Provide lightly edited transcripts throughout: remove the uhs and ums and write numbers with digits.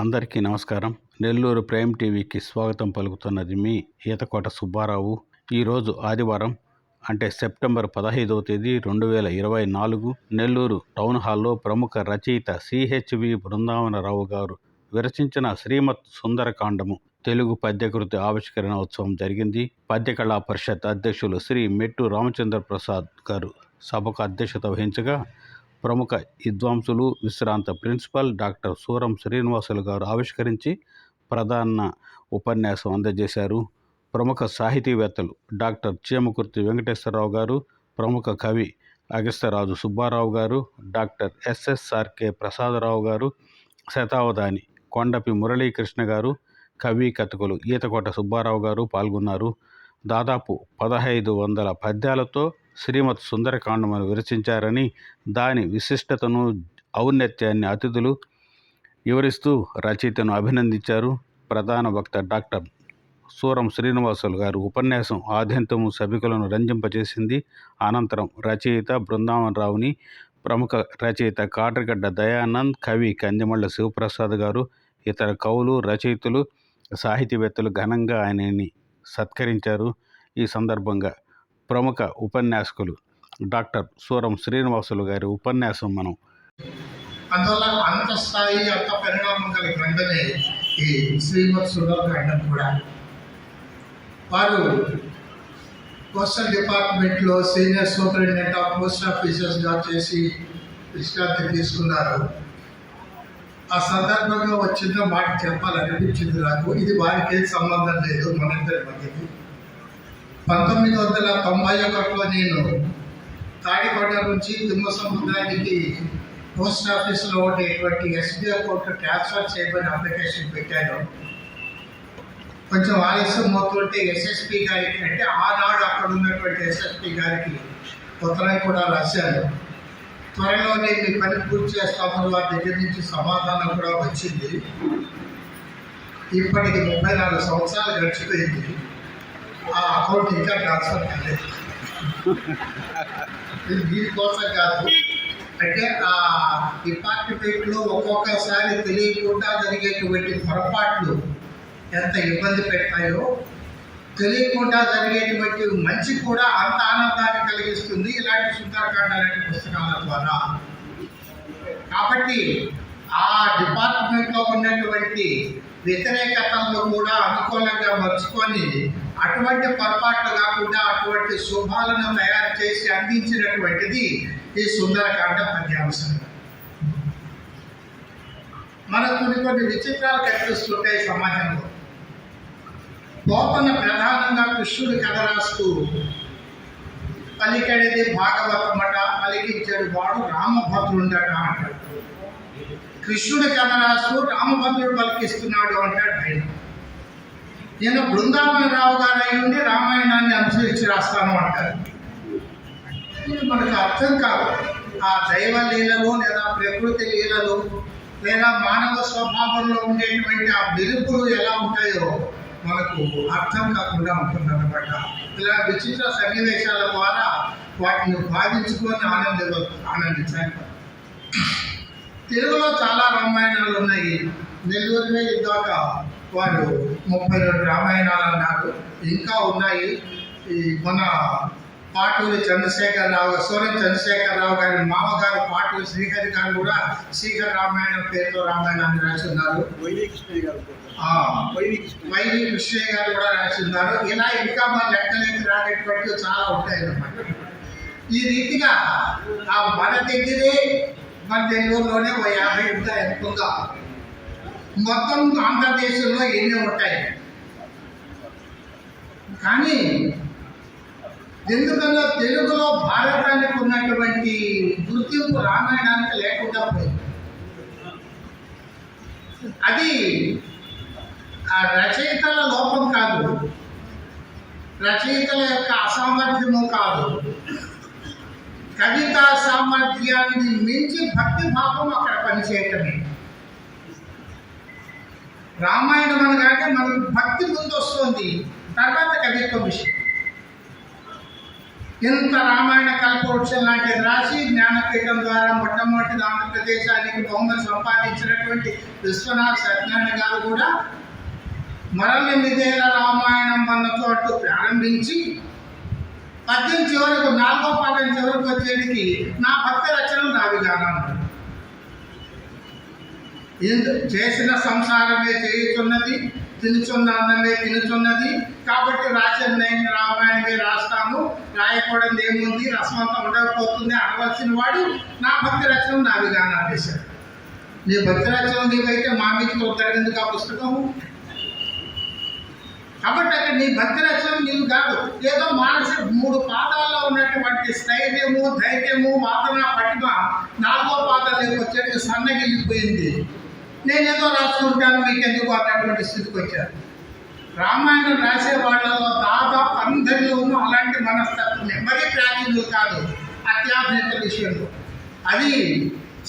అందరికీ నమస్కారం. నెల్లూరు ప్రైమ్ టీవీకి స్వాగతం పలుకుతున్నది మీ ఈతకోట సుబ్బారావు. ఈరోజు ఆదివారం, అంటే సెప్టెంబర్ 15వ తేదీ 2024 నెల్లూరు టౌన్ హాల్లో ప్రముఖ రచయిత సిహెచ్వి బృందావనరావు గారు విరచించిన శ్రీమత్ సుందరకాండము తెలుగు పద్యకృతి ఆవిష్కరణ ఉత్సవం జరిగింది. పద్యకళా పరిషత్ అధ్యక్షులు శ్రీ మెట్టు రామచంద్ర ప్రసాద్ గారు సభకు అధ్యక్షత వహించగా, ప్రముఖ విద్వాంసులు, విశ్రాంత ప్రిన్సిపల్ డాక్టర్ సూరం శ్రీనివాసులు గారు ఆవిష్కరించి ప్రధాన ఉపన్యాసం అందజేశారు. ప్రముఖ సాహితీవేత్తలు డాక్టర్ చీమకుర్తి వెంకటేశ్వరరావు గారు, ప్రముఖ కవి అగస్త్యరాజు సుబ్బారావు గారు, డాక్టర్ ఎస్ఎస్ఆర్కే ప్రసాదరావు గారు, శతావధాని కొండపి మురళీకృష్ణ గారు, కవి కథకులు ఈతకోట సుబ్బారావు గారు పాల్గొన్నారు. దాదాపు 1500 పద్యాలతో శ్రీమత్ సుందరకాండమును విరచించారని, దాని విశిష్టతను, ఔన్నత్యాన్ని అతిథులు వివరిస్తూ రచయితను అభినందించారు. ప్రధాన వక్త డాక్టర్ సూరం శ్రీనివాసులు గారు ఉపన్యాసం ఆద్యంతము సభికులను రంజింపజేసింది. అనంతరం రచయిత బృందావనరావుని, ప్రముఖ రచయిత కాట్రగడ్డ దయానంద్, కవి కందిమళ్ళ శివప్రసాద్ గారు, ఇతర కవులు, రచయితలు, సాహితీవేత్తలు ఘనంగా ఆయనని సత్కరించారు. ఈ సందర్భంగా ప్రముఖ ఉపన్యాసకులు డాక్టర్ సూరం శ్రీనివాసులు గారి ఉపన్యాసం మనం అందువల్ల అంత స్థాయి, అంత పరిణామం కలిగి గ్రంథమే ఈ శ్రీమత్ సుందరకాండం కూడా. వారు పోస్టల్ డిపార్ట్మెంట్లో సీనియర్ సూపరింటెండెంట్ ఆఫ్ పోస్ట్ ఆఫీసర్స్గా చేసి విశ్రాంతి తీసుకున్నారు. ఆ సందర్భంగా వచ్చిన మాట చెప్పాలనిపించింది నాకు. ఇది వారికి ఏం సంబంధం లేదు, మనందరి మధ్యకి. 1991లో నేను తాడికొండ నుంచి తిమ్మసముద్రానికి పోస్ట్ ఆఫీసులో ఉండేటువంటి ఎస్బీఐ కోర్టు ట్రాన్స్ఫర్ చేయమని అప్లికేషన్ పెట్టాను. కొంచెం ఆలస్యం అవుతుంటే ఎస్ఎస్పి గారికి, అంటే ఆనాడు అక్కడ ఉన్నటువంటి ఎస్ఎస్పి గారికి ఉత్తరం కూడా రాశాను. త్వరలోనే మీ పని పూర్తి చేస్తామని వారి దగ్గర నుంచి సమాధానం కూడా వచ్చింది. ఇప్పటికి 34 సంవత్సరాలు గడిచిపోయింది. ఆ అకౌంట్ ఇంకా ట్రాన్స్ఫర్ కాలేదు. దీనికోసం కాదు, అంటే ఆ డిపార్ట్మెంట్లో ఒక్కొక్కసారి తెలియకుండా జరిగేటువంటి పొరపాట్లు ఎంత ఇబ్బంది పెడతాయో, తెలియకుండా జరిగేటువంటి మంచి కూడా అంత ఆనందాన్ని కలిగిస్తుంది ఇలాంటి సుందరకాండ లాంటి పుస్తకాల ద్వారా. కాబట్టి ఆ డిపార్ట్మెంట్లో ఉన్నటువంటి వ్యతిరేకతలను కూడా అనుకూలంగా మర్చుకొని, అటువంటి పొరపాట్లు కాకుండా అటువంటి శుభాలను తయారు చేసి అందించినటువంటిది ఈ సుందరకాండ పద్యాంశం. మనకు కొన్ని విచిత్రాలు కనిపిస్తుంటాయి సమాజంలో. పోతన ప్రధానంగా కృష్ణుడి కథ రాస్తూ పలికేది భాగవతమట, పలికించేడు వాడు రామభద్రుండట అంటాడు. కృష్ణుడి కథ రాస్తూ రామభద్రుడు పలికిస్తున్నాడు అంటాడు ఆయన. నేను బృందావనరావు గారు అయి ఉండి రామాయణాన్ని అనుసరించి రాస్తాను అంటారు. ఇది మనకు అర్థం కాదు. ఆ దైవ లీలలు లేదా ప్రకృతి లీలలు లేదా మానవ స్వభావంలో ఉండేటువంటి ఆ మెరుపులు ఎలా ఉంటాయో మనకు అర్థం కాకుండా ఉంటుందన్నమాట. ఇలా విచిత్ర సన్నివేశాల ద్వారా వాటిని భావించుకొని ఆనందించాలి. తెలుగులో చాలా రామాయణాలు ఉన్నాయి. నెల్లూరులో ఇందాక వారు 32 రామాయణాలు అన్నారు. ఇంకా ఉన్నాయి. ఈ మన పాటూరి చంద్రశేఖరరావు, సూర్య చంద్రశేఖరరావు గారి మామగారు పాటూరి శ్రీహరి గారు కూడా శ్రీహరి రామాయణం పేరుతో రామాయణాన్ని రాస్తున్నారు. వైవి కృష్ణయ్య గారు కూడా రాస్తున్నారు. ఇలా ఇంకా మన లెక్కలేని రానటువంటి చాలా ఉంటాయి అన్నమాట. ఈ రీతిగా మన దగ్గరే, మన నెల్లూరులోనే 50 ఉంటాయి అనుకుందా. మొత్తం ఆంధ్రదేశంలో ఎన్ని ఉంటాయి. కానీ ఎందుకన్నా తెలుగులో భారతానికి ఉన్నటువంటి గుర్తింపు రామాయణానికి లేకుండా పోయింది. అది ఆ రచయితల లోపం కాదు, రచయితల యొక్క అసామర్థ్యము కాదు, కవితా సామర్థ్యాన్ని మించి భక్తి భావం అక్కడ పనిచేయటమే. రామాయణం అనగానే మనకు భక్తి ముందు వస్తుంది, తర్వాత కవిత్వ విషయం. ఇంత రామాయణ కల్పవృక్షం లాంటిది రాసి జ్ఞానపీఠం ద్వారా మొట్టమొదటి ఆంధ్రప్రదేశానికి బహుమతి సంపాదించినటువంటి విశ్వనాథ్ సత్యనారాయణ గారు కూడా మరలెనిమిదేళ్ల రామాయణం అన్నతో అంటూ ప్రారంభించి పద్యం చివరకు 4వ పాదం చివరకు వచ్చేటికి నా భక్త రచనలు నావిగానం చేసిన సంసారమే చేయుచున్నది, తినుచున్న అన్నమే తినుచున్నది, కాబట్టి రాసిన రామాయణమే రాస్తాను, రాయకూడదు ఏముంది, రసమంతా ఉండకపోతుంది అనవలసిన వాడు నా భక్తి రచనలు నావిగానం చేశాడు. నీ భక్తి రచనలు నీవైతే మా మీదకి వద్దరు ఆ పుస్తకము. కాబట్టి అక్కడ నీ భక్తి రచనలు నీవు కాదు, ఏదో మానసిక 3 పాదాల్లో ఉన్నటువంటి స్థైర్యము, ధైర్యము, వాదన, పటిమ 4వ పాదాలకు వచ్చేటికి సన్నగిల్లిపోయింది. నేనేదో రాసుకుంటాను మీకు ఎందుకు అన్నటువంటి స్థితికి వచ్చారు. రామాయణం రాసే వాళ్ళలో దాదాపు అందరిలోనూ అలాంటి మనస్తత్వమే, మరీ ప్రాచీనులు కాదు, అత్యాధునిక విషయంలో. అది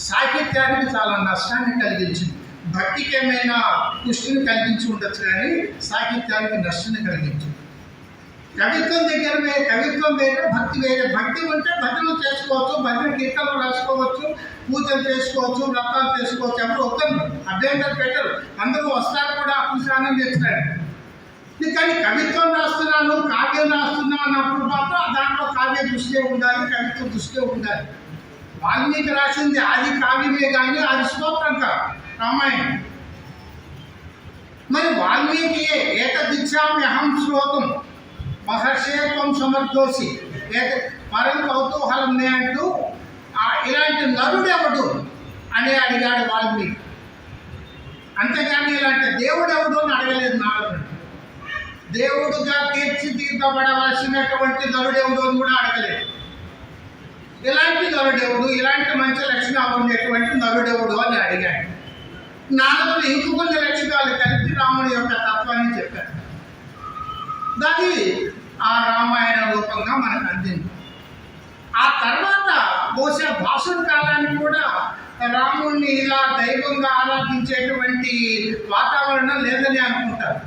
సాహిత్యానికి చాలా నష్టాన్ని కలిగించింది. భక్తికి ఏమైనా పుష్టిని కలిగించి ఉండొచ్చు కానీ సాహిత్యానికి నష్టాన్ని కలిగించింది. కవిత్వం దగ్గర కవిత్వం వేరే, భక్తి వేరే. భక్తి ఉంటే భజనలు చేసుకోవచ్చు, భజన కీర్తనలు రాసుకోవచ్చు, పూజలు చేసుకోవచ్చు, వ్రతాలు చేసుకోవచ్చు, ఎవరు ఒక్కరు అభ్యంతరం పెట్టరు, అందరూ వస్తారు కూడా పురుషానం చేస్తారు. కానీ కవిత్వం రాస్తున్నాను, కావ్యం రాస్తున్నాను అన్నప్పుడు మాత్రం దాంట్లో కావ్య దృష్టి ఉండాలి, కవిత్వ దృష్టి ఉండాలి. వాల్మీకి రాసింది ఆది కావ్యమే కానీ అది స్తోత్రం కాదు, రామాయణం. మరి వాల్మీకి ఏతదిచ్చామి అహం శ్లోకం మహర్షేత్వం సమర్థోసి పరం కౌతూహలం అంటూ ఇలాంటి నరుడు ఎవడు అని అడిగాడు వాల్మీకి. అంతేగాని ఇలాంటి దేవుడు ఎవడు అని అడగలేదు నారదుడు. దేవుడుగా తీర్చిదిద్దబడవలసినటువంటి నరుడెవడు అని కూడా అడగలేదు. ఇలాంటి నరుడెవడు, ఇలాంటి మంచి లక్షణాలు ఉండేటువంటి నరుడెవడు అని అడిగాడు. నారదుడు ఇంకొన్ని లక్షణాలు కలిపి రాముడి యొక్క తత్వాన్ని చెప్పారు. దాన్ని ఆ రామాయణ రూపంగా మనకు అందింది. ఆ తర్వాత బహుశా భాసుడి కాలానికి కూడా రాముడిని ఇలా దైవంగా ఆరాధించేటువంటి వాతావరణం లేదని అనుకుంటారు.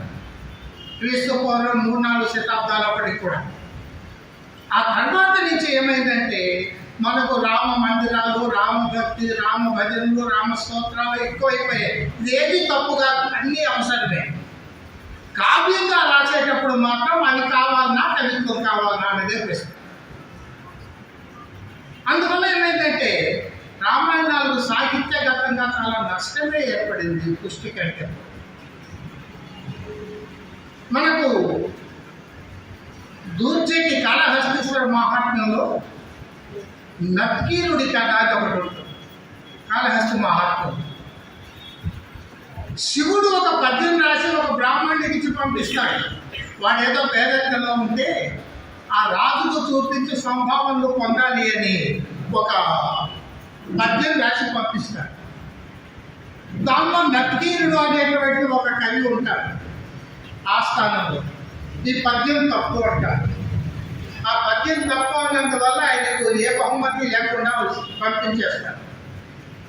క్రీస్తు పూర్వం 3-4 శతాబ్దాలప్పటికి కూడా. ఆ తర్వాత నుంచి ఏమైందంటే మనకు రామ మందిరాలు, రామ భక్తి, రామ భజనలు, రామ స్తోత్రాలు ఎక్కువైపోయాయి. ఇదేది తప్పు కాదు, అన్నీ అవసరమే. కావ్యంగా రాసేటప్పుడు మాత్రం అవి కావాలన్నా కవిత్వం కావాలన్నా అనేదే ప్రశ్న. అందువల్ల ఏమైందంటే రామాయణాలకు సాహిత్యగతంగా చాలా నష్టమే ఏర్పడింది పుష్టి కంటే. మనకు దూర్జటి కాళహస్తీశ్వర మహాత్మ్యంలో నత్కీరుడి కథ ఒకటి ఉంటుంది. కాళహస్తి మహాత్మ్యం శివుడు ఒక పద్యం రాసి ఒక బ్రాహ్మణుడికి ఇచ్చి పంపిస్తాడు. వాడేదో పేదరికంలో ఉంటే ఆ రాజుకు చూపించి సంభావనలు పొందాలి అని ఒక పద్యం రాసి పంపిస్తాడు. దానిలో నత్కీరుడు అనేటువంటి ఒక కవి ఉంటాడు ఆస్థానంలో. ఈ పద్యం తప్పు అంటారు. ఆ పద్యం తప్పు అన్నందువల్ల ఆయనకు ఏ బహుమతి లేకుండా పంపించేస్తాడు.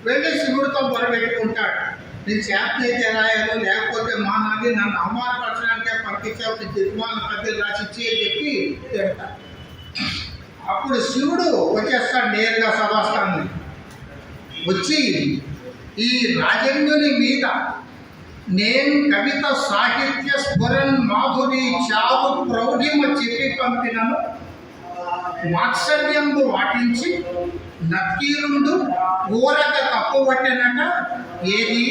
వెళ్ళి శివుడితో మొరబెట్టుకుంటాడు, నేను చేతనైతే రాయాలో లేకపోతే మానాలి, నన్ను అవమానపరచడానికే పంపించావు, దిగ్మాల పద్యం రాసిచ్చి అని చెప్పి తిడతాడు. అప్పుడు శివుడు వచ్చేస్తాడు నేరుగా సభాస్థానం వచ్చి, ఈ రాజన్యుని మీద నేను కవిత సాహిత్య స్ఫురన్ మాధురి చావు ప్రౌఢిమ చెప్పి పంపినను మాత్సర్యంబు వాటించి నక్కీరుండు ఊరక తప్పుబట్టినట ఏది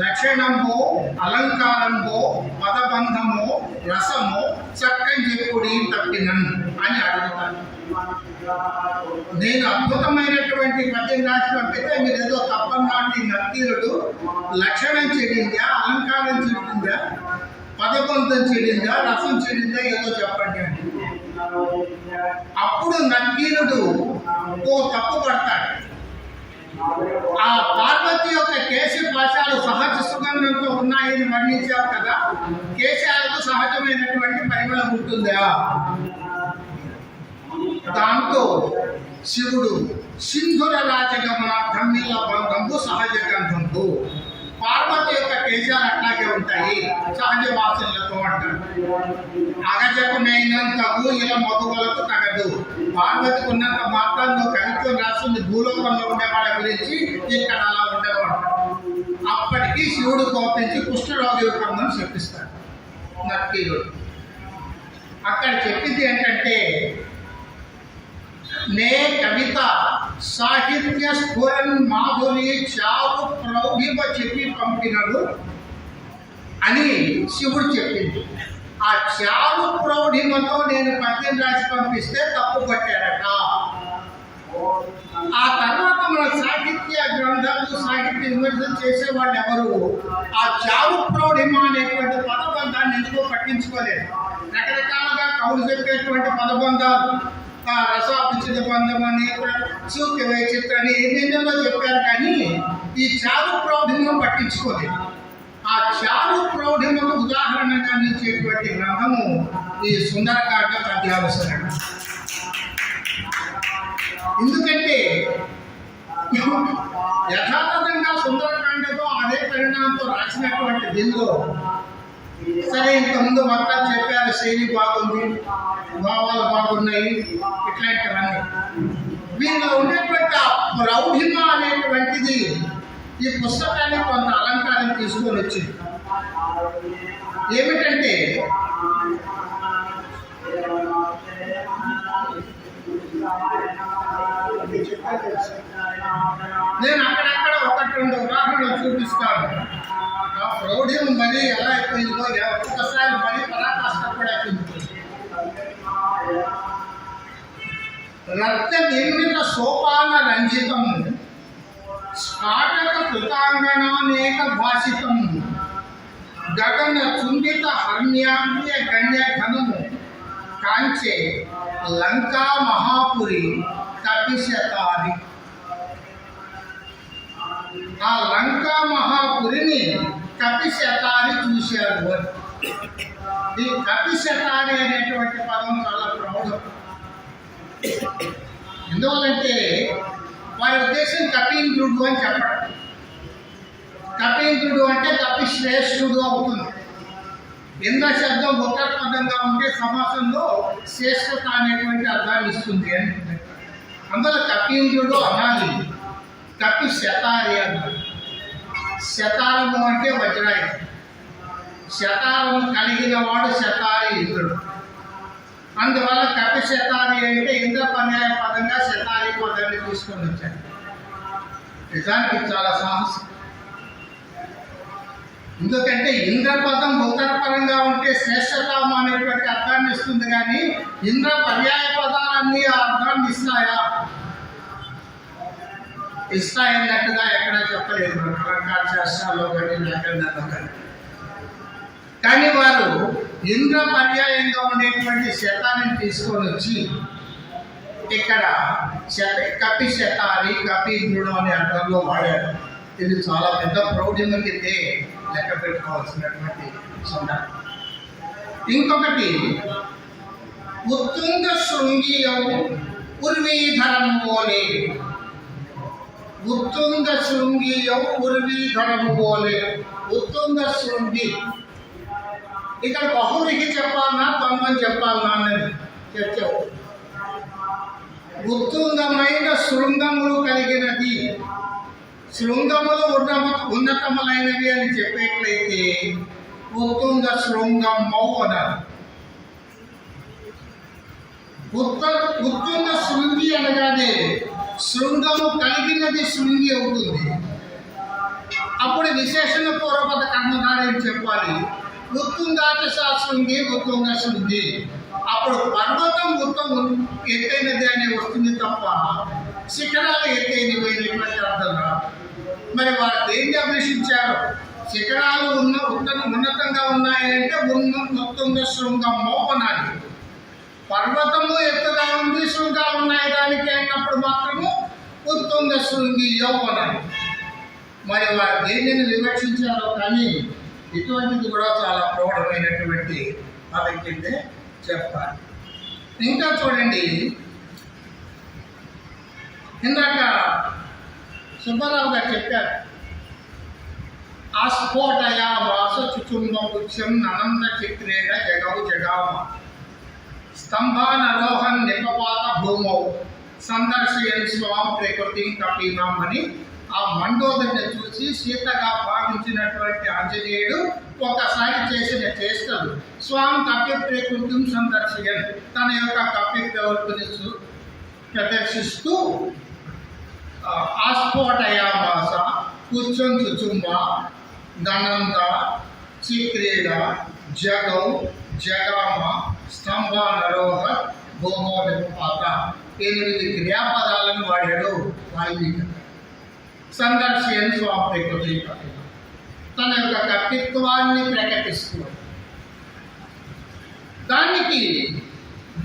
లక్షణంబో అలంకారంబో పదబంధమో రసమో చక్కని చెప్పుడి తప్పినన్ అని అడుగుతాను. నేను అద్భుతమైనటువంటి పద్యం రాసి పంపితే మీరు ఏదో తప్పనాటి నక్కీరుడు లక్షణం చెడిందా, అలంకారం చెడిందా, పదబంధం చెడిందా, రసం చెడిందా ఏదో చెప్పండి అని. అప్పుడు నక్కీరుడు ఓ తప్పు పడతాడు. ఆ పార్వతి యొక్క కేశ పాశాలు సహజ సుగంధంతో ఉన్నాయని వర్ణించావు కదా, కేశాలకు సహజమైనటువంటి పరిమళం ఉంటుందా? దాంతో శివుడు సింధుర రాజగమనార్థం బంధంబు సహజ గంధంబు పార్వతి యొక్క కేశాలు అట్లాగే ఉంటాయి, సహజ వాసనలతో అంటారు. అగజకు నైనంతకు ఇలా మగువలకు తగదు. పార్వతికి ఉన్నంత మాత్రంలో కవిత్వం రాస్తుంది భూలోకంలో ఉండే వాళ్ళ గురించి, ఇక్కడ అలా ఉండదు అంటారు. అప్పటికి శివుడు కోపించి కుష్ఠరోగి రూపంలో చెప్పిస్తాడు నక్కీయుడు. అక్కడ చెప్పింది ఏంటంటే, నే కవిత సాహిత్య స్ఫురన్ మాధురి చావు ప్రౌఢిమ చెప్పి పంపినడు అని శివుడు చెప్పింది. ఆ చావు ప్రౌఢిమతో నేను పద్యం రాసి పంపిస్తే తప్పు పట్టారట. ఆ తర్వాత మన సాహిత్య గ్రంథాలు సాహిత్య విమర్శలు చేసేవాళ్ళు ఎవరు ఆ చావు ప్రౌఢిమ అనేటువంటి పదబంధాన్ని ఎందుకో పట్టించుకోలేదు. రకరకాలుగా కవులు చెప్పేటువంటి పదబంధాలు, రసాభిచిత బంధం అని, సూక్య వైచిత్ర అని ఎన్నెన్నో చెప్పారు, కానీ ఈ చారు ప్రౌఢిమను పట్టించుకోలేదు. ఆ చారు ప్రౌఢిమకు ఉదాహరణగా నిలిచేటువంటి గ్రంథము ఈ సుందరకాండ పద్యావసరణ. ఎందుకంటే యథాతథంగా సుందరకాండతో అదే పరిణామంతో రాసినటువంటి దీనిలో సరే ఇంతకుముందు వక్తలు చెప్పారు, శైలి బాగుంది, భావాలు బాగున్నాయి, ఇట్లాంటివన్నీ. వీళ్ళు ఉండేటువంటి ఆ ప్రౌఢిమ అనేటువంటిది ఈ పుస్తకాన్ని కొంత అలంకారం తీసుకొని వచ్చింది. ఏమిటంటే, నేను అక్కడక్కడ ఒకటి రెండు ఉదాహరణలు చూపిస్తాను. ఆ ప్రౌఢ్యం మరి ఎలా అయిపోయిందో, ఒక్కొక్కసారి మరి పరాకాష్ట కూడా అయిపోయింది. రక్త నిర్మిత సోపాన రంజితము స్ఫాటక కృతాంగణానేక భాషితము గగన చుంబిత హర్మ్యాంగ్య గణ్య ఘనము కాంచే లంకా మహాపురి కపిశతాది. ఆ లంకా మహాపురిని కపిశతాది చూశారు. ఈ కపిశతాది అనేటువంటి పదం చాలా ప్రౌఢం. ఎందువల్లంటే వారి ఉద్దేశం కపీంద్రుడు అని చెప్పడం. కపీంద్రుడు అంటే కపి శ్రేష్ఠుడు అవుతుంది. ఇంద్ర శబ్దం ఉత్తరపదంగా ఉంటే సమాసంలో శ్రేష్ఠత అనేటువంటి అర్థాన్ని ఇస్తుంది అని. అందులో కపీంద్రుడు అనాలి, కపి శతారి అన్నారు. శతారము అంటే వజ్రాయుధం. శతారము కలిగిన వాడు శతారి ఇంద్రుడు. అందువల్ల కపి శతారి అంటే ఇంద్ర పర్యాయ పదంగా శతారి పదాన్ని తీసుకొని వచ్చాడు. నిజానికి చాలా సాహసం. ఎందుకంటే ఇంద్ర పదం ఉత్తరపరంగా ఉంటే శ్రేష్టతాము అనేటువంటి అర్థాన్ని ఇస్తుంది, కానీ ఇంద్ర పర్యాయ పదాలన్నీ ఆ అర్థాన్ని ఇస్తాయా? ఇస్తాయన్నట్టుగా ఎక్కడ చెప్పలేదు అలంకార శాస్త్రాల్లో కానీ వ్యాకరణంలో కానీ. కానీ వారు ఇంద్ర పర్యాయంగా ఉండేటువంటి శతాన్ని తీసుకొని వచ్చి ఇక్కడ కపి శతారి కపీంద్రుడు అనే అర్థంలో వాడారు. ఇది చాలా పెద్ద ప్రౌఢిమ కిందే లెక్క పెట్టుకోవాల్సినటువంటి సందర్భం. ఇంకొకటి ఉత్తుంగ శృంగియవు ఉర్వీధరము పోలే. ఉత్తుంగ శృంగియవు ఉర్వీధరము పోలే. ఉత్తుంగ శృంగి ఇక్కడ బహురికి చెప్పాలన్నా తొంగని చెప్పాలన్నా అనేది చర్చవు. ఉత్తుంగమైన శృంగములు కలిగినది, శృంగములు ఉన్నతములైనవి అని చెప్పేట్లయితే ఉత్తుంగ శృంగమౌ అన్నారు. ఉత్తుంగ శృంగి అనగానే శృంగము కలిగినది శృంగి అవుతుంది. అప్పుడు విశేషణ పూర్వపద కర్మధారని చెప్పాలి. ఉత్తుంగాచ శృంగి ఉత్తుంగ శృంగి. అప్పుడు పర్వతం ఎత్తైనది అనే వస్తుంది తప్ప శిఖరాలు ఎత్తైనవి అనేటువంటి అర్థం రాదు. మరి వారు దేన్ని అభిలషించారు? శిఖరాలు ఉన్నతంగా ఉన్నాయంటే ఉత్తుంగ శృంగం మోపనాలి. పర్వతము ఎత్తుగా ఉంది, శృంగాలు ఉన్నాయి దానికి అయినప్పుడు మాత్రము ఉత్తుంగ శృంగి యౌవనాలు. మరి వారు దేనిని వివక్షించారో కానీ ఇటువంటిది కూడా చాలా ప్రౌఢమైనటువంటి పదం కిందే చెప్పాలి. ఇంకా చూడండి, ఇందాక సుబ్బారావు గారు చెప్పారు ఆస్ఫోటయా వాస చుచుంబపుత్యం అనంత చిత్రేణ జగౌ జగామ స్తంభానరోహన్ నిపపాత భూమౌ సందర్శయన్ స్వాం ప్రకృతి కపీనాం అని ఆ మండోదరిని చూసి సీతగా భావించినటువంటి ఆంజనేయుడు ఒకసారి చేసిన చేష్టలు స్వాం కపి ప్రకృతిని సందర్శయన్ తన యొక్క కపి ప్రవృత్తిని ప్రదర్శిస్తూ ఆస్ఫోటయామాస కూర్చొని చుచుంబ గణంద చిక్రీడ జగౌ జగామ స్తంభ నరోహ భూమో నిపాత 8 క్రియాపదాలను వాడాడు వాల్మీకి. సందర్శయన్ స్వామి ప్రకృతి తన యొక్క కర్తృత్వాన్ని ప్రకటిస్తున్నాడు. దానికి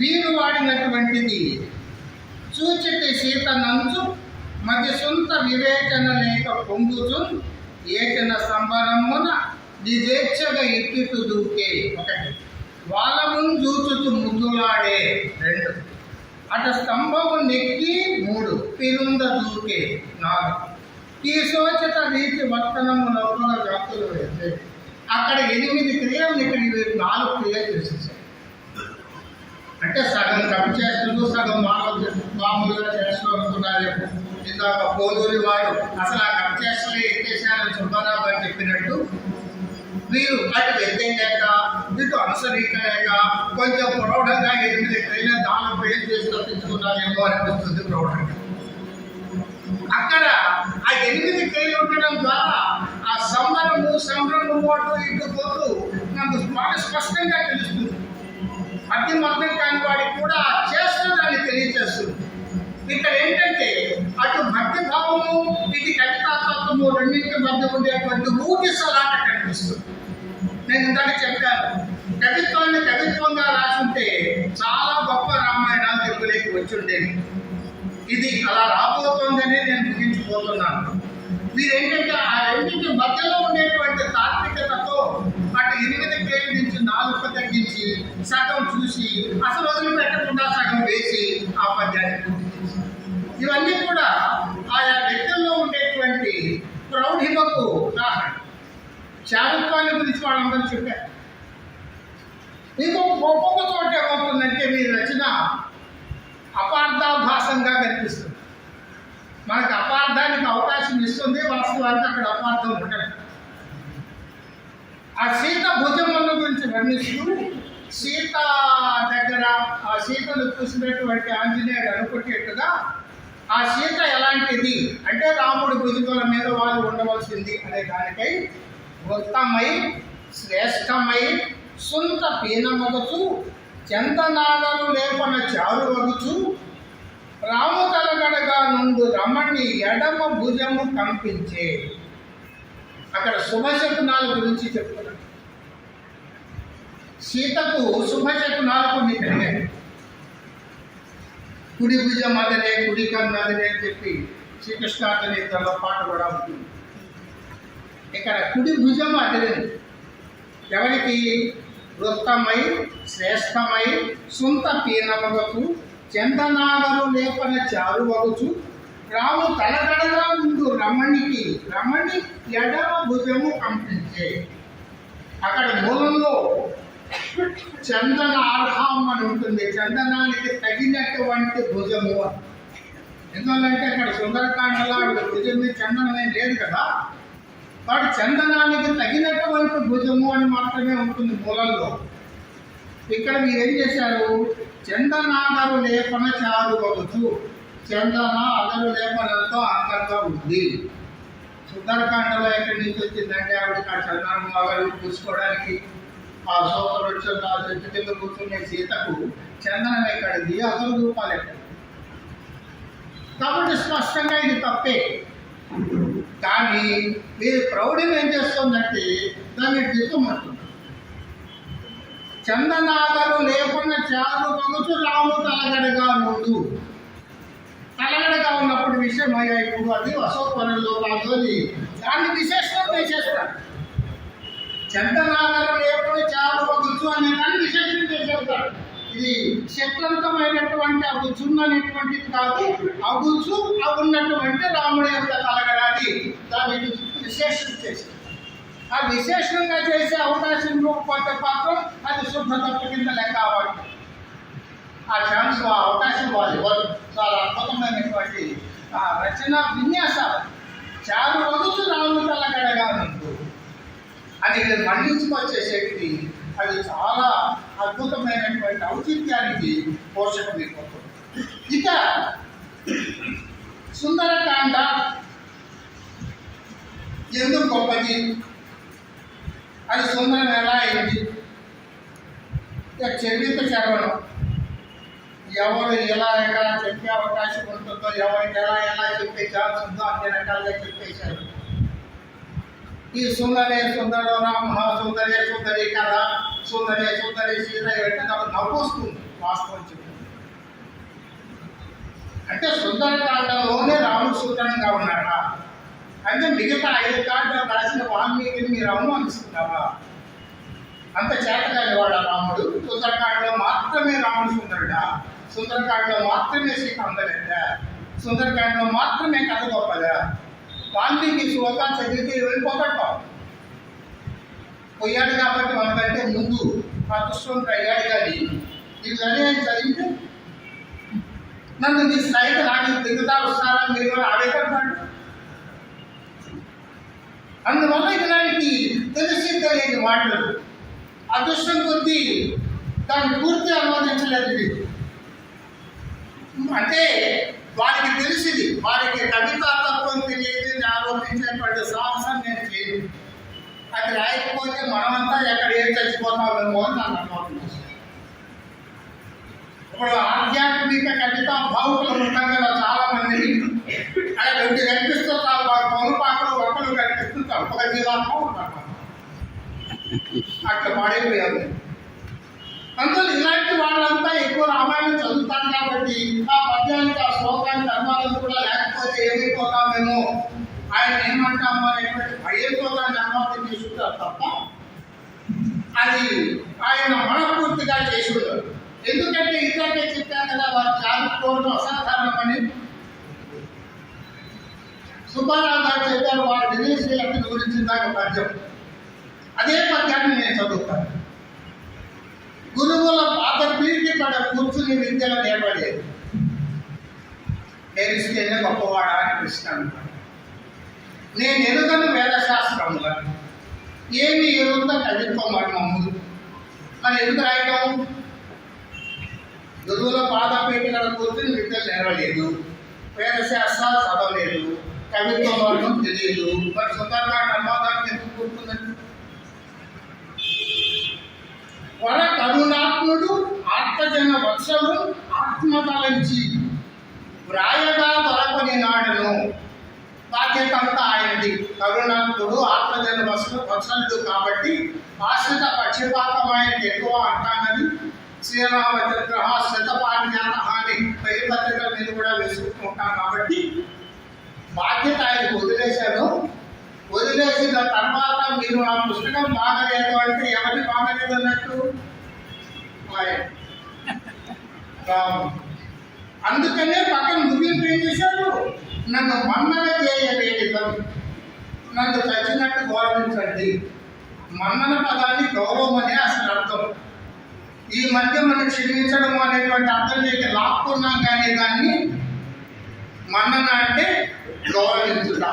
వీరు వాడినటువంటిది చూచిటి సీత నంచు మధ్య సొంత వివేచన లేక పొంగుచు ఏచన సంబరమున నిజేచ్ఛగా ఇట్టిటు దూకే 1 వాళ్ళను చూచుచు ముద్దులాడే 2 అట స్తంభము నెక్కి 3 పిరుంద దూకే 4 ఈ శోచిత రీతి వర్తనము లోపల వ్యాప్తులు వేస్తే అక్కడ 8 క్రియలు ఇక్కడ 4 క్రియలు చేసేసారు. అంటే సగం కవి చేస్తూ సగం మామూలుగా చేస్తూ అనుకున్నారేమో. ఇందాక పోలూరి వాడు అసలు ఆ కవి చేస్తలే ఎత్తేసారని సుబ్బారావు గారు చెప్పినట్టు వీరు అటు వ్యర్థం లేక ఇటు అనుసరిక లేక కొంచెం ప్రౌఢంగా 8 క్రియలు 4 క్రియలు చేసి తప్పించుకున్నారేమో అనిపిస్తుంది ప్రౌఢంగా. అక్కడ ఆ 8 క్రియలు ఉండడం ద్వారా ఆ సంబరము అటు ఇటు పోతూ నాకు బాగా స్పష్టంగా తెలుస్తుంది. అతి మొత్తం కాని వాడికి కూడా చేస్తుందని తెలియజేస్తుంది. ఇక్కడ ఏంటంటే అటు భక్తి భావము ఇది కవితాతత్వము రెండింటి మధ్య ఉండేటువంటి ఊగిసలాట కనిపిస్తుంది. నేను ఇందాక చెప్పాను, కవిత్వాన్ని కవిత్వంగా రాసుంటే చాలా గొప్ప రామాయణాలు తెలుగులోకి వచ్చి ఉండేవి. ఇది అలా రాబోతోందని నేను ముగించిపోతున్నాను. మీరేంటంటే ఆ రెండింటి మధ్యలో ఉండేటువంటి తాత్వికతతో అటు 8 క్రియల నుంచి 4 తగ్గించి సగం చూసి అసలు వదిలిపెట్టకుండా సగం వేసి ఆ పద్యాన్ని పూర్తి చేశారు. ఇవన్నీ కూడా ఆయా వ్యక్తుల్లో ఉండేటువంటి ప్రౌఢిమకు ఉదాహరణ. చారుత్వాన్ని గురించి వాళ్ళందరూ చెప్పారు. ఇంకొక చోట ఏమవుతుందంటే మీ రచన అపార్థాభాసంగా కనిపిస్తుంది. మనకు అపార్థానికి అవకాశం ఇస్తుంది, వాస్తవానికి అక్కడ అపార్థం ఉండదు. ఆ సీత భుజముల గురించి వర్ణిస్తూ సీత దగ్గర ఆ సీతను చూసినటువంటి ఆంజనేయుడు అనుకునేట్టుగా ఆ సీత ఎలాంటిది అంటే రాముడి భుజముల మీద వాళ్ళు ఉండవలసింది అనే దానికై ఉత్తమై శ్రేష్టమై సొంత పీనమగచు చందనాలను లేపన చారు వగుచు రాము తలగడగా నుండు రమణి ఎడమ భుజము కంపించే. అక్కడ శుభశకునాల గురించి చెప్తున్నాడు. సీతకు శుభశకునాలు కొన్ని కలిగాయి. కుడి భుజం అదనే కుడి కన్ను అదనే అని చెప్పి శ్రీకృష్ణార్జునుల పాట కూడా ఉంటుంది. ఇక్కడ కుడి భుజం అదిరింది ఎవరికి? వృత్తమై శ్రేష్టమై సొంత పీనమగకు చందనాగరు లేపన చారువగుచు రాము తలగడగా ముందు రమణి ఎడమ భుజము కంపించే. అక్కడ మూలంలో చందన ఆర్హం అని ఉంటుంది. చందనానికి తగినటువంటి భుజము అని. ఎందుకంటే అక్కడ సుందరకాండలో భుజం మీద చందనమే లేదు కదా. వాడు చందనానికి తగినటువంటి భుజము అని మాత్రమే ఉంటుంది మూలంలో. ఇక్కడ మీరు ఏం చేశారు? చందనాగరు లేపన చారువగుచు. చందన అగరు లేపనంతో అందంగా ఉంది. సుందరకాండలో ఎక్కడి నుంచి వచ్చిందంటే ఆవిడకి ఆ చందనం అగరు పూసుకోవడానికి ఆ సోదరుడు ఆ చెట్టు కింద కూర్చునే సీతకు చందనం ఎక్కడిది, అగరు రూపాలు ఎక్కడ. కాబట్టి స్పష్టంగా ఇది తప్పే. కానీ మీరు ప్రౌఢం ఏం చేస్తుందంటే దాన్ని దిక్కుమంటుంది. చందనాగరు లేకుండా చాలు పగుచు రాము తలగడగా నుండు. తలగడగా ఉన్నప్పుడు విషయం అయ్యా. ఇప్పుడు అది అశోకవనంలో కాదు, దాన్ని విశేషం చేసేస్తాడు. చందనాగరు లేకుండా చాలు పగుచు అనే దాన్ని విశేషం చేసేస్తాడు. ఇది శక్తివంతమైనటువంటి అగుచున్న అనేటువంటిది కాదు. అగుచు ఉన్నటువంటి రాముడి యొక్క తలగడాది దానికి విశేషం చేశాడు. ఆ విశేషంగా చేసే అవకాశం ఇవ్వకపోతే మాత్రం అది శుద్ధ తప్పు కింద లెక్క అవ్వాలి. ఆ ఛాన్స్ ఆ అవకాశం వాళ్ళు చాలా అద్భుతమైనటువంటి రచన విన్యాసాలు. చాలు రోజులు రాముడు కలగడగా ఉంటూ అది మళ్ళించుకొచ్చే శక్తి అది చాలా అద్భుతమైనటువంటి ఔచిత్యానికి పోషకమైపోతుంది. ఇక సుందరకాండ ఎందుకు గొప్పది, అది సుందరం ఎలా అయింది, చరిత్ర చదవడం ఎవరు ఎలా చెప్పే అవకాశం ఉంటుందో, ఎవరికి ఎలా చెప్పే ఛాన్స్ ఉందో అన్ని రకాలుగా చెప్పేశారు. ఈ సుందరే సుందరో రామ సుందరే సుందరి కథ, సుందరే సుందరి సీత అంటే నాకు నవ్వు వస్తుంది వాస్తవం చెప్తుంది. అంటే సుందరకాండలోనే రాముడు సుందరంగా ఉన్నాడా అంటే మిగతా 5 కాండలు రాసిన వాల్మీకిని మీరు అవమానిస్తున్నారా? అంత చేతగాని వాడా రాముడు? సుందరకాండలో మాత్రమే రాముడు సుందరుడా? సుందరకాండలో మాత్రమే సీత అందలేదా? సుందరకాండలో మాత్రమే కథ గొప్పదా? వాల్మీకి శ్లోకాలు చదివితే వెళ్ళిపోతాడు. పోయాడు కాబట్టి మనకంటే ముందు అదృష్టవంతుడు అయ్యాడు. కానీ ఇది అని చదివితే నన్ను నీ స్థాయికి రాని దిగుతా వస్తారా మీరు అడగడతాడు. అందువల్ల ఇలాంటి తెలియని మాటలు అదృష్టం కొద్దీ దాన్ని పూర్తి అనువదించలేదు. అంటే వారికి తెలిసింది, వారికి కవితా తత్వం తెలియదు ఆరోపించేటువంటి సాహసం నేను చేయను. అది రాయకపోతే మనమంతా ఎక్కడ ఏం చచ్చిపోతామేమో అని నాకు అనుభవం. ఇప్పుడు ఆధ్యాత్మిక కవిత భావుకులు ఉంటాం కదా చాలా మందిని, అలా 2 కనిపిస్తుంటారు. వారు పౌరుపాకలు ఒకరు కనిపిస్తుంటారు, ఒక జీవాత్మ ఉంటారు. అట్లా పాడైపోయారు. అందువల్ల ఇలాంటి వాళ్ళంతా ఎక్కువ రామాయణం చదువుతారు కాబట్టి ఆ పద్యానికి ఆ శ్లోకానికి అనువాదం కూడా లేకపోతే ఏమైపోతామేమో, ఆయన ఏమంటాము అనేటువంటి భయంతో దాన్ని అనువాదం చేసుకుంటారు తప్ప అది ఆయన మనపూర్తిగా చేసి ఉంటారు. ఎందుకంటే ఇందాకే చెప్పాను కదా, వారు చాలుకోవడం అసాధారణమని. సుబ్బారావు గారు చెప్పారు వారు విదేశీ లక్షణ గురించి దాకా పద్యం. అదే పద్యాన్ని నేను చదువుతాను. గురువుల పాత పీఠి పడ కూర్చుని విద్యలు నేర్పడేది, నేర్స్తేనే గొప్పవాడా అని ప్రశ్న అంటాను. నేను ఎరుగను వేదశాస్త్రముగా ఏమి ఎరుగ కవిత్వం మర్మములు మరి ఎందుకు రాయటం? గురువుల పాద పీఠికల కూర్చుని విద్యలు నేర్వలేదు, వేదశాస్త్రాలు చదవలేదు, కవిత్వం వర్గం తెలియదు. మరి సుందరకాండ అనువాదానికి ఎందుకు కూర్చుందండి? వర కరుణాత్ముడు ఆత్మజన వత్సలు ఆత్మతలంచి వ్రాయగా దొరకని నాడును. బాధ్యత అంతా ఆయనది. కరుణాత్ముడు ఆత్మజన వత్సలుడు కాబట్టి ఆశ్రిత పక్షపాతం ఆయనకి ఎక్కువ అంటానని శ్రీరామచంద్ర శతపాఠ్యాన అని పై పత్రికల మీద కూడా వేసుకుంటాం. కాబట్టి బాధ్యత ఆయనకు వదిలేశాను. వదిలేసిన తర్వాత మీరు ఆ పుస్తకం బాగలేదు అంటే ఎవరిని బాగలేదు అన్నట్టు? అందుకనే పక్కన ముగింపు ఏం చేశాడు? నన్ను మన్నన చేయలేదు, నన్ను చచ్చినట్టు గౌరవించండి. మన్నన పదాన్ని గౌరవం అనే అసలు అర్థం. ఈ మధ్య మనం క్షమించడం అనేటువంటి అర్థం లేక లాక్కున్నాం. కానీ దాన్ని మన్నన అంటే గౌరవించుట.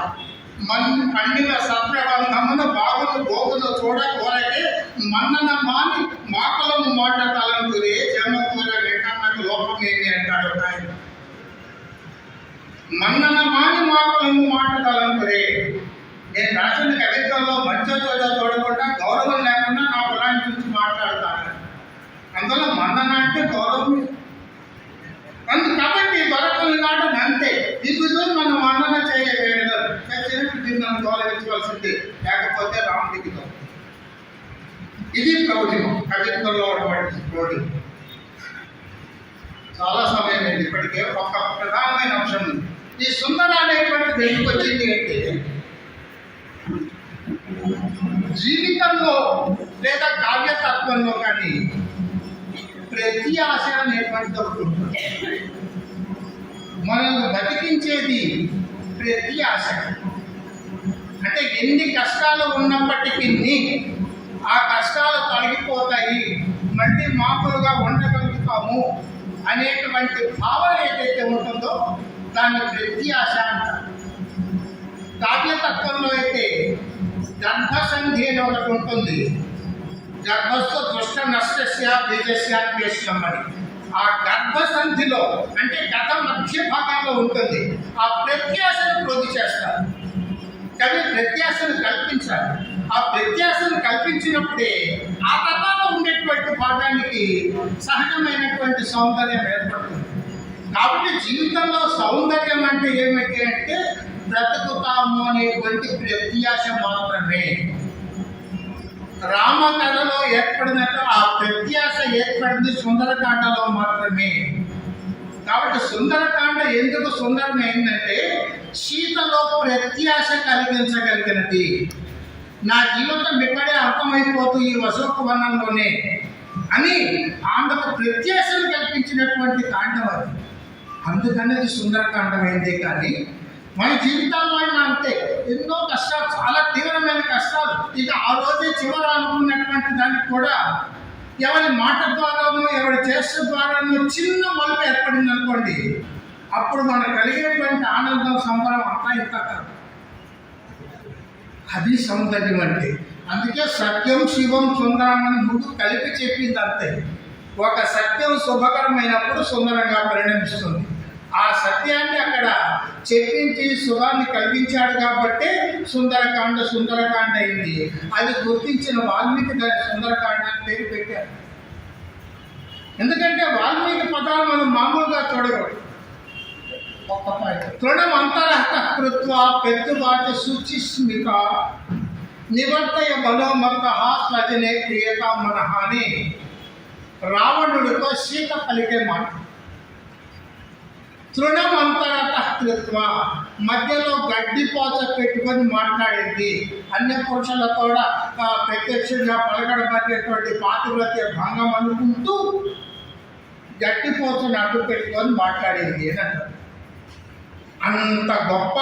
పండిన సత్ప్రబంధమును బాగును గోగును చూడ కోరకే మన్నన మాని మాకలము మాట తలంతురే జన్మకూర వెంకన్నకు లోపమేమి అంటాడు ఆయన. మన్నన మాని మాకలము మాట తలంతురే. నేను రాసిన కవిత్వంలో మంచి చూడకుండా గౌరవం లేకుండా నా కులాన్ని గురించి మాట్లాడతాను. అందులో మన్నన అంటే గౌరవం. కాబట్టి దొరకని నాడు అంతే. ఇందులో మనం మన్నన చేయలేదు, చచ్చినట్టు దీన్ని గౌరవించవలసింది, లేకపోతే రామలింగం. ఇది ప్రౌఢిమ, కవిత్వంలో ఉన్నటువంటి ప్రౌఢిమ. చాలా సమయం లేదు, ఇప్పటికే ఒక ప్రధానమైన అంశం ఉంది. ఈ సుందర అనేటువంటిది ఎందుకు వచ్చింది అంటే జీవితంలో లేదా కావ్యతత్వంలో కానీ ప్రతి ఆశ అనేటువంటిది ఒకటి ఉంటుంది. మనల్ని బతికించేది ప్రతి ఆశ. అంటే ఎన్ని కష్టాలు ఉన్నప్పటికీ ఆ కష్టాలు తొలగిపోతాయి, మళ్ళీ మామూలుగా ఉండగలుగుతాము అనేటువంటి భావన ఏదైతే ఉంటుందో దాన్ని ప్రత్యాశ అంటారు. కావ్యతత్వంలో అయితే గర్భసంధి అని ఒకటి ఉంటుంది. గర్భస్థ దుష్ట నష్టస్య బీజస్య ద్వేషం అని. ఆ గర్భసంధిలో అంటే గత మధ్య భాగంలో ఉంటుంది. ఆ ప్రత్యాశను వృద్ధి చేస్తారు. కానీ ప్రత్యాశను కల్పించాలి. ఆ ప్రత్యాశను కల్పించినప్పుడే ఆ తర్వాత ఉండేటువంటి భాగానికి సహజమైనటువంటి సౌందర్యం ఏర్పడుతుంది. కాబట్టి జీవితంలో సౌందర్యం అంటే ఏమిటి అంటే బ్రతుకుతాము అనేటువంటి ప్రత్యాశ మాత్రమే. రామకథలో ఏర్పడినట్టు ఆ ప్రత్యాశ ఏర్పడింది సుందరకాండలో మాత్రమే. కాబట్టి సుందరకాండ ఎందుకు సుందరమైందంటే సీతలో ప్రత్యాశ కలిగించగలిగినది. నా జీవితం ఇక్కడే అర్థమైపోతూ ఈ అశోకవనంలోనే అని ఆమెకు ప్రత్యాశను కల్పించినటువంటి కాండం అది. అందుకనేది సుందరకాండమైంది. కానీ మన జీవితాల్లో అయినా అంతే, ఎన్నో కష్టాలు, చాలా తీవ్రమైన కష్టాలు. ఇక ఆ రోజే చివర అనుకున్నటువంటి దానికి కూడా ఎవరి మాట ద్వారానో ఎవరి చేష్ట ద్వారానో చిన్న మలుపు ఏర్పడింది అనుకోండి, అప్పుడు మనకు కలిగేటువంటి ఆనందం, సంబరం అంతా ఇంత కాదు. అది సౌందర్యం అంటే. అందుకే సత్యం, శివం, సుందరం అని ముందు కలిపి చెప్పింది అంతే. ఒక సత్యం శుభకరమైనప్పుడు సుందరంగా పరిణమిస్తుంది. ఆ సత్యాన్ని అక్కడ చెప్పించి శుభాన్ని కలిగించాడు కాబట్టి సుందరకాండ అయింది. అది గుర్తించిన వాల్మీకి దాని సుందరకాండ అని పేరు పెట్టారు. ఎందుకంటే వాల్మీకి పదాలు మనం మామూలుగా చూడకూడదు. తృణమంతరహత కృత్వ పెద్దుబాట శుచిస్మిత నివర్తయ బలోమత స్వజనే ప్రియత మనహ అని రావణుడితో సీత పలికే మాట. తృణమంతరత కృత్వ మధ్యలో గడ్డిపోచ పెట్టుకొని మాట్లాడింది. అన్య పురుషుల కూడా ప్రత్యక్షంగా పలకడబట్టేటువంటి పాతివ్రత్య భంగం అనుకుంటూ గడ్డిపోచను అడ్డు పెట్టుకొని మాట్లాడింది అని అంటారు. అంత గొప్ప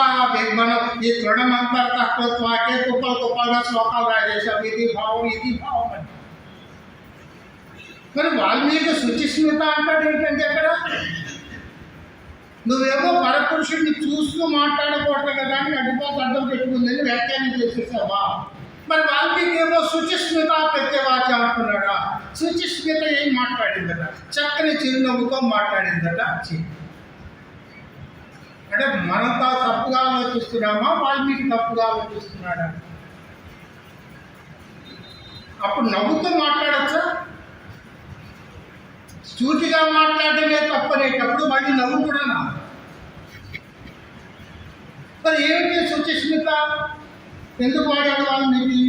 మనం ఈ తృణమంతరత కృత్వాకే కుప్పలుగా శ్లోకాలు రాజేశాం. ఇది భావం, ఇది భావం అని. మరి వాల్మీకి శుచిస్మిత అంటాడు ఏంటంటే అక్కడ నువ్వేమో పరపురుషుడిని చూస్తూ మాట్లాడకూడదు కదా అని గడ్డిపోత అర్థం పెట్టుకుందని వ్యాఖ్యానం చేసేసావా? మరి వాల్మీకి ఏమో శుచిస్మిత ప్రత్యవాచ అంటున్నాడా? శుచిస్మిత ఏం మాట్లాడిందట? చక్కని చిరునవ్వుతో మాట్లాడిందట. అంటే మనతో తప్పుగా ఆలోచిస్తున్నామా, వాల్మీకి తప్పుగా ఆలోచిస్తున్నాడా? అప్పుడు నవ్వుతూ మాట్లాడచ్చా? సూటిగా మాట్లాడమే తప్పనేటప్పుడు మళ్ళీ నవ్వు కూడా నా. మరి ఏమిటి శుచిస్మిత? ఎందుకు వాడాడు వాల్మీకి?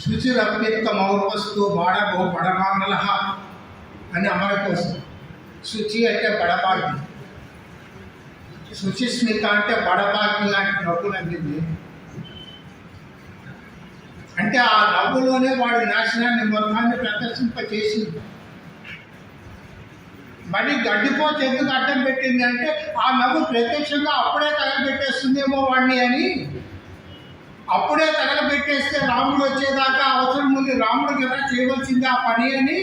శుచిరప్యక్త మౌర్వస్తు బాడగో బడమానల అని అమర కోసం. శుచి అంటే బడబాగ్ని, శుచిస్మిత అంటే బడబాగ్ని లాంటి నవ్వు నవ్వింది. అంటే ఆ నవ్వులోనే వాడి నాశనాన్ని మొత్తాన్ని ప్రదర్శింపచేసింది. మరి గడ్డిపోత ఎందుకు అడ్డం పెట్టింది అంటే ఆ నవ్వు ప్రత్యక్షంగా అప్పుడే తగలబెట్టేస్తుందేమో వాడిని అని. అప్పుడే తగలబెట్టేస్తే రాముడు వచ్చేదాకా అవసరం ఉంది, రాముడు కదా చేయవలసింది ఆ పని అని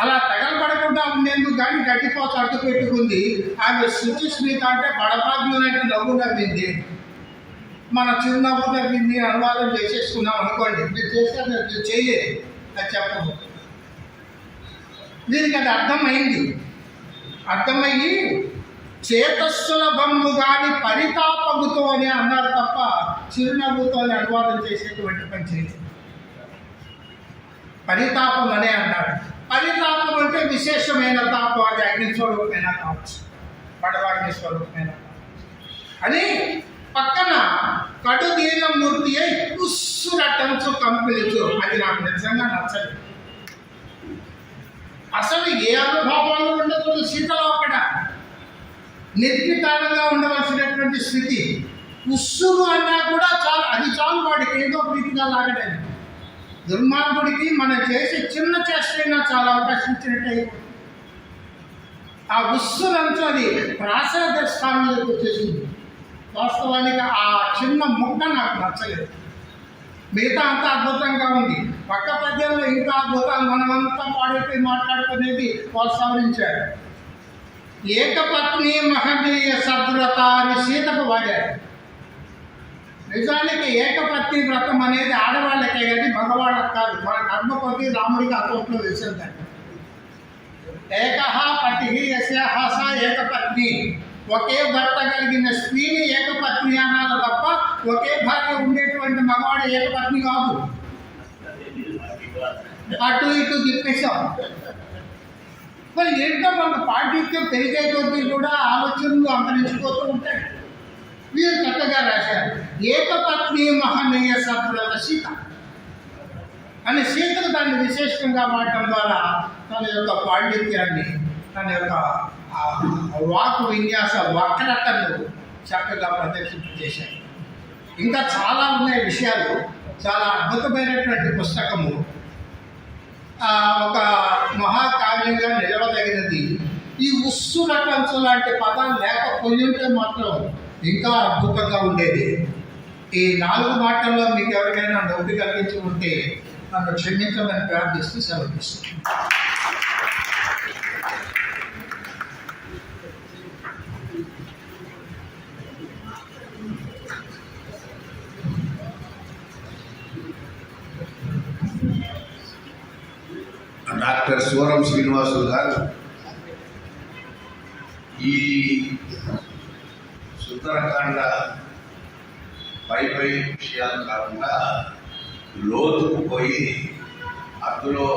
అలా తగలబడకుండా ఉండేందుకు కానీ గడ్డిపోత అడ్డు పెట్టుకుంది. ఆమె శుచిస్మిత అంటే బడబాగ్యులంటే నవ్వు నవ్వింది. మన చిరునవ్వు నవ్వింది అనువాదం చేసేసుకున్నాం అనుకోండి. మీరు చేస్తే అది చేయలేదు, అది చెప్పదు. దీనికి అది అర్థమయ్యి చేతస్సులభము కానీ పరితాపముతో అని అన్నారు తప్ప చిరునవ్వుతో అని అనువాదం చేసేటువంటి పని చేయలేదు. పరితాపం అనే అన్నాడు. పరితాపం అంటే విశేషమైన తాపం, అది అగ్ని స్వరూపమైన కావచ్చు, పడవాగ్ని స్వరూపమైన అని పక్కన కడుదీన మూర్తి అయి ఉస్సురటంచు కంపిలిచు. అది నాకు నిజంగా నచ్చలేదు. అసలు ఏ అనుభవాలు ఉండదు సీతలో అక్కడ. నిర్వికారంగా ఉండవలసినటువంటి స్థితి. ఉస్సులు అన్నా కూడా చాలు, అది చాలు వాడికి ఏదో ప్రీతిగా లాగడానికి. దుర్మార్గుడికి మనం చేసే చిన్న చేష్టైనా చాలా అవకాశం ఇచ్చినట్టు. ఆ ఉస్సులంతా అది ప్రాసాద స్థానంలోకి వచ్చేసింది. వాస్తవానికి ఆ చిన్న ముక్క నాకు నచ్చలేదు. మిగతా అంతా అద్భుతంగా ఉంది. పక్క పద్యంలో ఇంకా అద్భుతాలు మనమంతా పాడైపోయి మాట్లాడుకునేది వాళ్ళు సవరించారు. ఏకపత్ని మహనీయ సద్వ్రత అని సీతకు వాడారు. నిజానికి ఏకపత్ని వ్రతం అనేది ఆడవాళ్ళకే కానీ మగవాళ్ళకి కాదు. మన కర్మ కొద్ది రాముడికి అకౌంట్లో వేసేద్దాం. ఏకహ పతి యస్యాహ స ఏకపత్ని. ఒకే భర్త కలిగిన స్త్రీని ఏకపత్ని అనాలి తప్ప ఒకే భార్య ఉండేటువంటి మగవాడు ఏకపత్ని కాదు. అటు ఇటు తిప్పేశాం. మరి ఏంటో మన పాండిత్యం పెరిగే కొద్దీ కూడా ఆలోచనలు అంతరించిపోతూ ఉంటాయి. వీరు చక్కగా రాశారు. ఏకపత్ని మహనీయ సద్వ్రత సీత అని సీతకు దాన్ని విశేషంగా వాడటం ద్వారా తన యొక్క పాండిత్యాన్ని, తన యొక్క వాక్ విన్యాస వక్రతను చక్కగా ప్రదర్శింపజేశారు. ఇంకా చాలా ఉన్నాయి విషయాలు. చాలా అద్భుతమైనటువంటి పుస్తకము, ఒక మహాకావ్యంగా నిలవదగినది. ఈ ఉస్సు రకంచు లాంటి పదాలు లేకపోయింటే మాత్రం ఇంకా అద్భుతంగా ఉండేది. ఈ 4 మాటల్లో మీకు ఎవరికైనా నొప్పి కలిగించి ఉంటే నన్ను క్షమించమని ప్రార్థిస్తూ సెలవుస్తున్నాను. డాక్టర్ సూరం శ్రీనివాసులు గారు ఈ సుందరకాండ పై విషయాలు కాకుండా లోతుకు పోయి అందులో